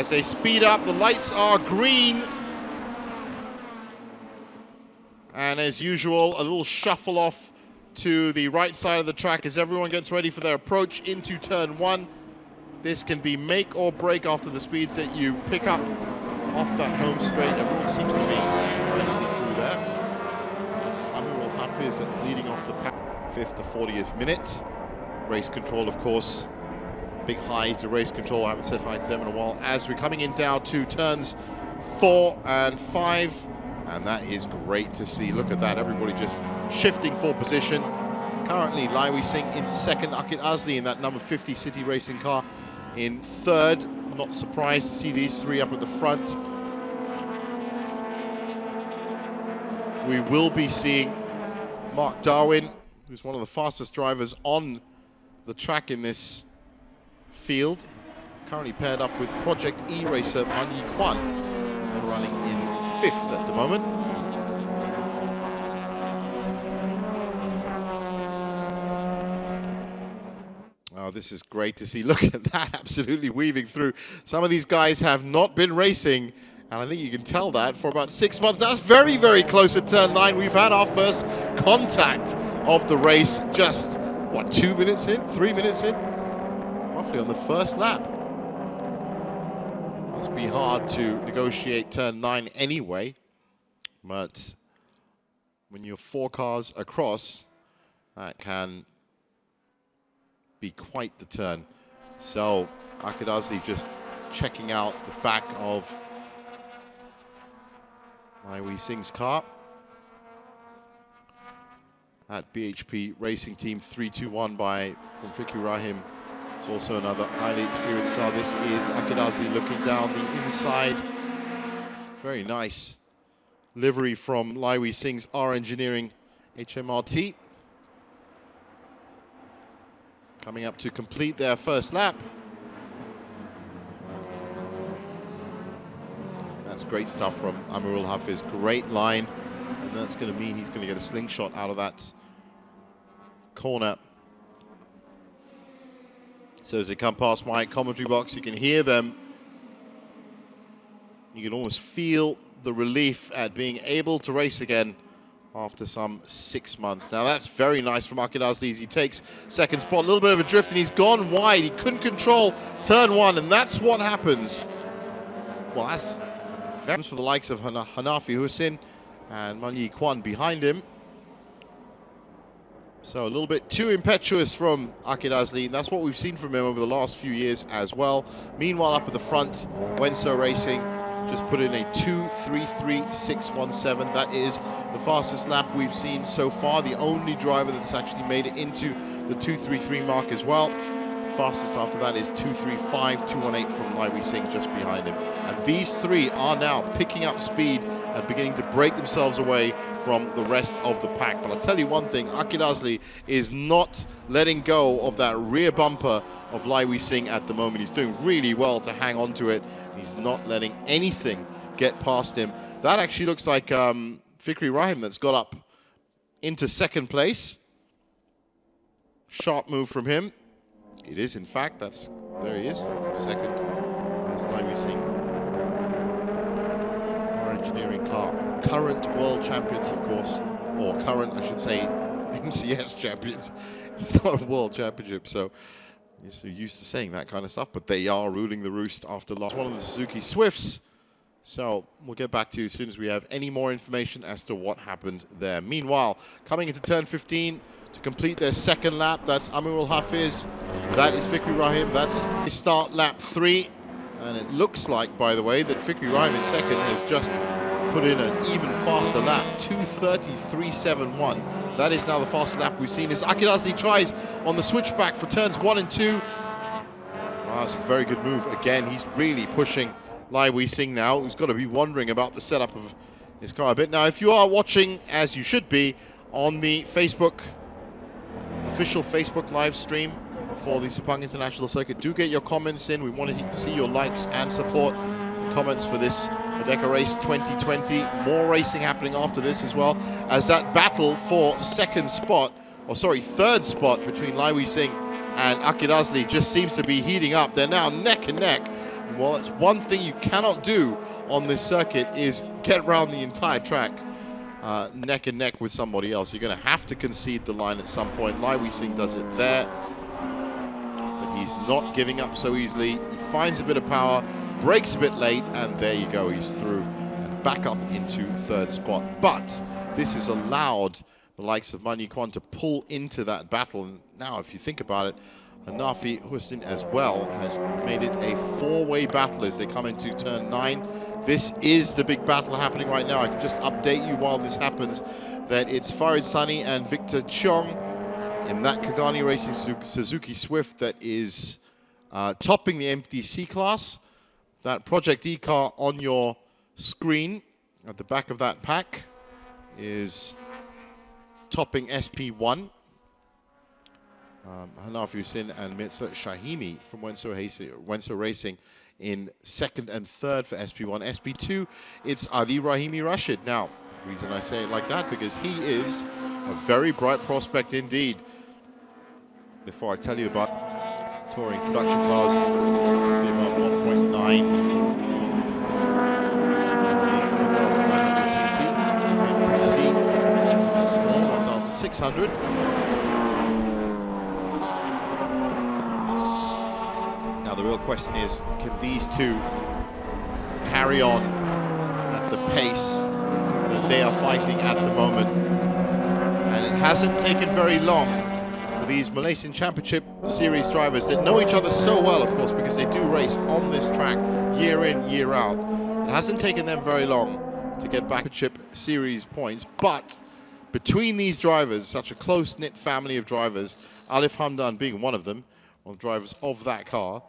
as they speed up. The lights are green. And as usual, a little shuffle off to the right side of the track as everyone gets ready for their approach into turn one. This can be make or break after the speeds that you pick up off that home straight. Everyone seems to be nicely through there. It's Amirul Hafiz that's leading off the pack. 5th to 40th minute. Race control, of course. Big hi to race control. I haven't said hi to them in a while. As we're coming in down to turns 4 and 5. And that is great to see. Look at that. Everybody just shifting for position. Currently, Laiwi Singh in second. Akid Azli in that number 50 City Racing car in third. Not surprised to see these three up at the front. We will be seeing Mark Darwin, who's one of the fastest drivers on the track in this field. Currently paired up with Project E racer Man Yi Kwan. They're running in 5th at the moment. Oh, this is great to see. Look at that, absolutely weaving through. Some of these guys have not been racing, and I think you can tell that, for about 6 months. That's very, very close at turn 9. We've had our first contact of the race just, what, 2 minutes in, 3 minutes in? Roughly on the first lap. Must be hard to negotiate turn 9 anyway, but when you're 4 cars across, that can be quite the turn. So Akid Azli just checking out the back of Laiwi Singh's car. At BHP Racing Team 321 from Fikri Rahim. It's also another highly experienced car. This is Akid Azli looking down the inside. Very nice livery from Laiwi Singh's R Engineering HMRT. Coming up to complete their first lap. That's great stuff from Amirul Hafiz. Great line. And that's going to mean he's going to get a slingshot out of that corner. So as they come past my commentary box, you can hear them. You can almost feel the relief at being able to race again after some 6 months. Now that's very nice from Akid Azli as he takes second spot. A little bit of a drift and he's gone wide. He couldn't control turn 1, and that's what happens. Well, that's very for the likes of Hanafi Hussein and Man Yi Kwan behind him. So a little bit too impetuous from Akid Azli. That's what we've seen from him over the last few years as well. Meanwhile, up at the front, Wenso Racing just put in a 2:33.617. That is the fastest lap we've seen so far. The only driver that's actually made it into the 2:33 mark as well. Fastest after that is 2:35.218 from Laiwi Singh just behind him. And these three are now picking up speed and beginning to break themselves away from the rest of the pack. But I'll tell you one thing, Akid Azli is not letting go of that rear bumper of Laiwi Singh at the moment. He's doing really well to hang on to it. He's not letting anything get past him. That actually looks like Fikri Rahim that's got up into second place. Sharp move from him. It is, in fact. There he is, second. There's Laiwi Singh. Our engineering car. Current world champions, of course. Or current, I should say, MCS champions. It's not a world championship, so you're so used to saying that kind of stuff, but they are ruling the roost after last one of the Suzuki Swifts. So we'll get back to you as soon as we have any more information as to what happened there. Meanwhile, coming into turn 15 to complete their second lap, that's Amirul Hafiz, that is Fikri Rahim, that's his start lap 3. And it looks like, by the way, that Fikri Rahim in second has just put in an even faster lap, 2:33.71. That is now the fastest lap we've seen. As Akid Azli tries on the switchback for turns 1 and 2. Wow, that's a very good move. Again, he's really pushing Laiwi Singh now, who's got to be wondering about the setup of his car a bit. Now, if you are watching, as you should be, on the official Facebook live stream for the Sepang International Circuit, do get your comments in. We want to see your likes and support comments for this Merdeka Race 2020. More racing happening after this as well, as that battle for third spot between Laiwi Singh and Akid Azli just seems to be heating up. They're now neck and neck. Well, it's one thing you cannot do on this circuit is get around the entire track neck and neck with somebody else. You're going to have to concede the line at some point. Lai Wei-Sing does it there, but he's not giving up so easily. He finds a bit of power, brakes a bit late, and there you go, he's through and back up into third spot. But this has allowed the likes of Man Yu-Kwan to pull into that battle. And now, if you think about it, Hanafi Hussein as well has made it a four-way battle as they come into turn 9. This is the big battle happening right now. I can just update you while this happens that it's Farid Sani and Victor Chong in that Kagani Racing Suzuki Swift that is topping the MTC class. That Project E car on your screen at the back of that pack is topping SP1. Hanafi Hussein and Mirza Shahimi from Wenso Racing in second and third for SP1. SP2, it's Ali Rahimi Rashid. Now, the reason I say it like that, because he is a very bright prospect indeed. Before I tell you about touring production cars, about 1.9 1900cc, MTC, small 1600. Now the real question is, can these two carry on at the pace that they are fighting at the moment? And it hasn't taken very long for these Malaysian Championship Series drivers that know each other so well, of course, because they do race on this track year in, year out. It hasn't taken them very long to get back to Championship Series points, but between these drivers, such a close-knit family of drivers, Alif Hamdan being one of them, one of the drivers of that car,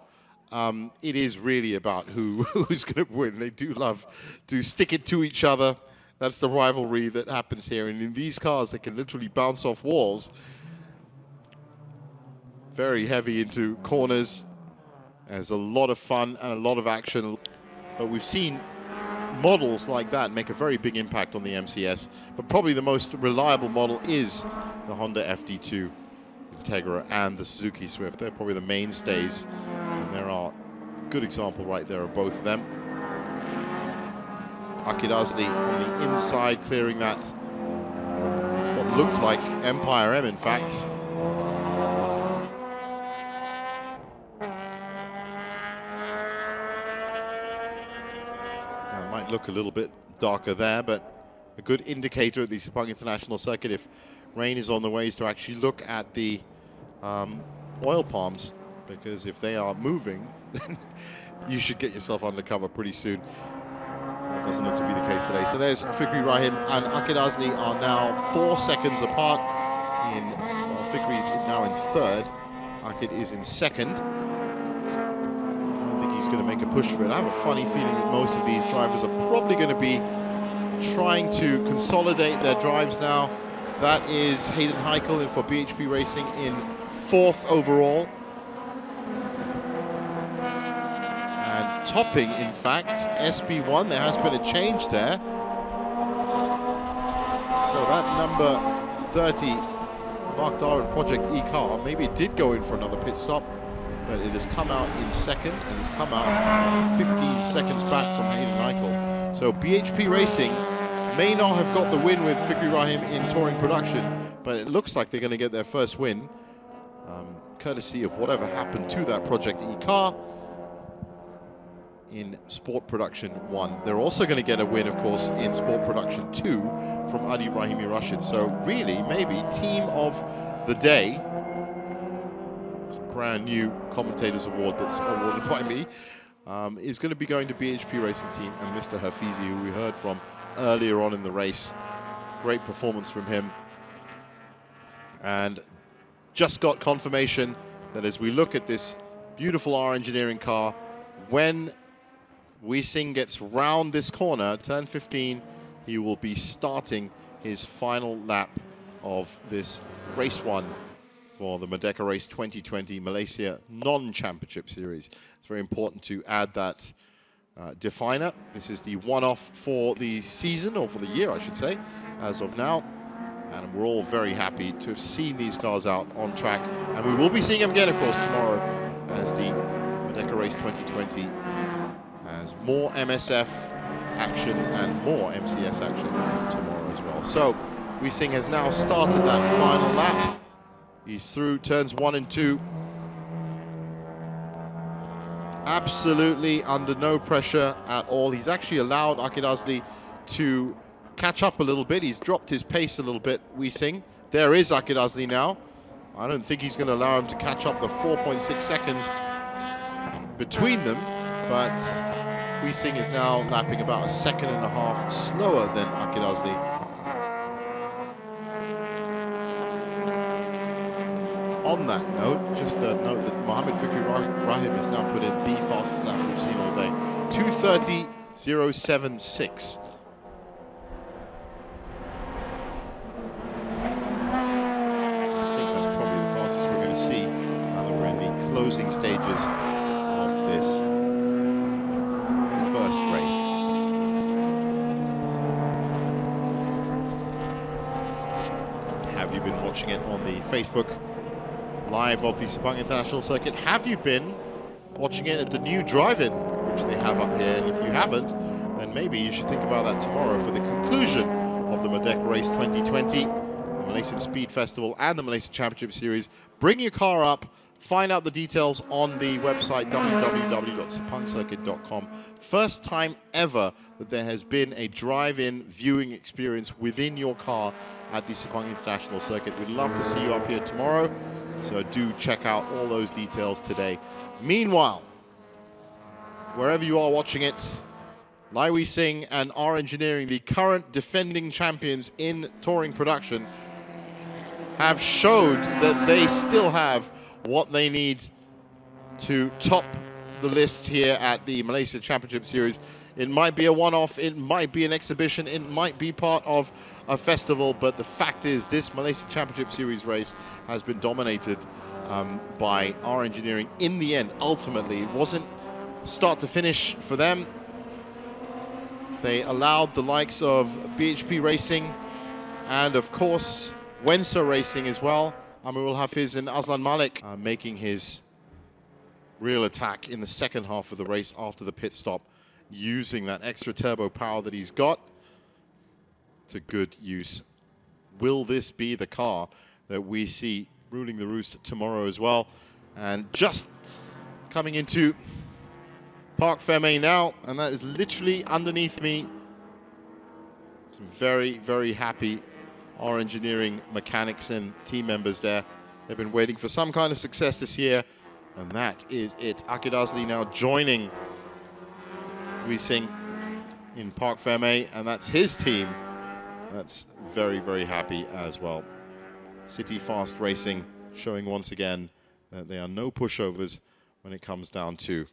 it is really about who's going to win. They do love to stick it to each other. That's the rivalry that happens here. And in these cars, they can literally bounce off walls. Very heavy into corners. There's a lot of fun and a lot of action. But we've seen models like that make a very big impact on the MCS. But probably the most reliable model is the Honda FD2 Integra and the Suzuki Swift. They're probably the mainstays. And there are a good example right there of both of them. Akid Azli on the inside, clearing that, what looked like Empire M, in fact. Now, it might look a little bit darker there, but a good indicator at the Sepang International Circuit, if rain is on the way, is to actually look at the oil palms, because if they are moving, then you should get yourself undercover pretty soon. That doesn't look to be the case today. So there's Fikri Rahim and Akid Azli are now 4 seconds apart. Fikri is now in third. Akid is in second. I don't think he's going to make a push for it. I have a funny feeling that most of these drivers are probably going to be trying to consolidate their drives now. That is Hayden Heikel in for BHP Racing in fourth overall. And topping, in fact, SB1, there has been a change there. So that number 30, Mark Darwin Project E car, maybe it did go in for another pit stop, but it has come out in second and has come out 15 seconds back from Hayden Heikel. So BHP Racing may not have got the win with Fikri Rahim in touring production, but it looks like they're going to get their first win, courtesy of whatever happened to that Project E car in Sport Production 1. They're also going to get a win, of course, in Sport Production 2 from Adi Rahimi Rashid. So really, maybe team of the day. It's a brand new commentators award that's awarded by me. Is going to be going to BHP Racing Team and Mr. Hafizi, who we heard from earlier on in the race. Great performance from him. And just got confirmation that as we look at this beautiful R Engineering car, when Wei-Sing gets round this corner, turn 15, he will be starting his final lap of this race 1 for the Merdeka Race 2020 Malaysia non-championship series. It's very important to add that definer. This is the one-off for the season, or for the year, I should say, as of now. And we're all very happy to have seen these cars out on track. And we will be seeing them again, of course, tomorrow as the Merdeka Race 2020 There's more MSF action and more MCS action tomorrow as well. So Wee Sing has now started that final lap. He's through turns 1 and 2. Absolutely under no pressure at all. He's actually allowed Akidasli to catch up a little bit. He's dropped his pace a little bit, Wee Sing. There is Akidasli now. I don't think he's going to allow him to catch up the 4.6 seconds between them, but Wee Sing is now lapping about 1.5 seconds slower than Akidasli. On that note, just a note that Mohammed Fikri Rahim has now put in the fastest lap we've seen all day, 2:30.076. Closing stages of this first race. Have you been watching it on the Facebook Live of the Sepang International Circuit? Have you been watching it at the new drive-in, which they have up here? And if you haven't, then maybe you should think about that tomorrow for the conclusion of the Motorsport Race 2020, the Malaysian Speed Festival and the Malaysian Championship Series. Bring your car up. Find out the details on the website www.sepang-Circuit.com. First time ever that there has been a drive-in viewing experience within your car at the Sepang International Circuit. We'd love to see you up here tomorrow, so do check out all those details today. Meanwhile, wherever you are watching it, Lai Wee Sing and R Engineering, the current defending champions in touring production, have showed that they still have what they need to top the list here at the Malaysia Championship Series. It might be a one-off, it might be an exhibition, it might be part of a festival, but the fact is this Malaysia Championship Series race has been dominated by R Engineering in the end. Ultimately, it wasn't start to finish for them. They allowed the likes of BHP Racing and of course Wenso Racing as well, Amirul Hafiz and Aslan Malik, making his real attack in the second half of the race after the pit stop, using that extra turbo power that he's got to good use. Will this be the car that we see ruling the roost tomorrow as well? And just coming into Park Fermé now, and that is literally underneath me. Some very, very happy R Engineering mechanics and team members there. They've been waiting for some kind of success this year, and that is it. Akidasli now joining Wee Sing in Park Fermé, and that's his team. That's very, very happy as well. City Fast Racing showing once again that they are no pushovers when it comes down to